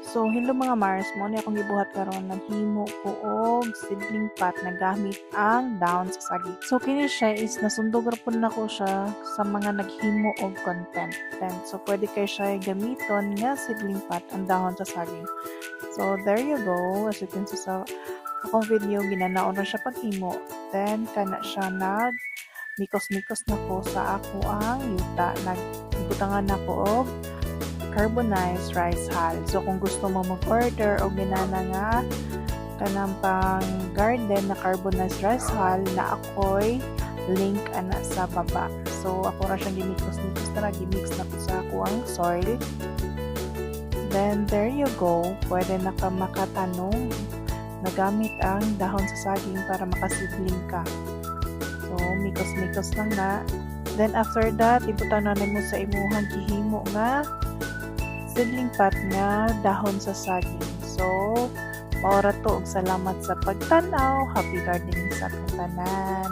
So hello mga Mars, mo ni akong gibuhat karon naghimo ko og seedling pot na gamit ang dahon sa saging. So kini siya is nasundog ra pud nako siya sa mga naghimo og content. So pwede kay siya gamiton nga seedling pot ang dahon sa saging. So there you go, as you can see sa akong video ginanaon na siya paghimo. Then kana siya mikos-mikos na ko sa ako ang yuta. Nagbutangan na ko og carbonized rice hull. So kung gusto mo mag-order o ginana nga kanang pang garden na carbonized rice hull na ako'y link ana sa baba. So ako ra siyang gimikos-mikos na gimix na ko sa akong soil. Then there you go. Pwede na ka makatanong nagamit ang dahon sa saging para makasidling ka. So mikos-mikos lang na. Then after that, ibutan na mo sa imuhang gihimo nga seedling pot nga dahon sa saging. So, maura to og salamat sa pagtanaw. Happy gardening sa tanan.